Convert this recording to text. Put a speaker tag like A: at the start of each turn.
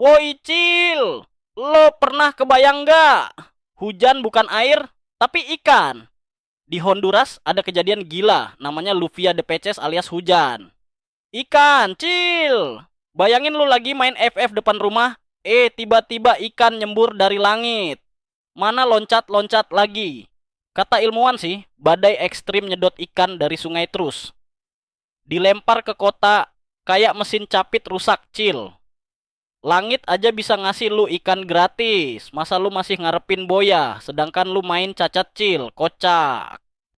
A: Woi Cil, lo pernah kebayang nggak? Hujan bukan air, tapi ikan. Di Honduras ada kejadian gila, namanya Lluvia de Peces alias hujan. Ikan, Cil. Bayangin lu lagi main FF depan rumah, tiba-tiba ikan nyembur dari langit. Mana loncat-loncat lagi. Kata ilmuwan sih, badai ekstrim nyedot ikan dari sungai terus. Dilempar ke kota, kayak mesin capit rusak, Cil. Langit aja bisa ngasih lu ikan gratis. Masa lu masih ngarepin boya, sedangkan lu main cacat cil, kocak.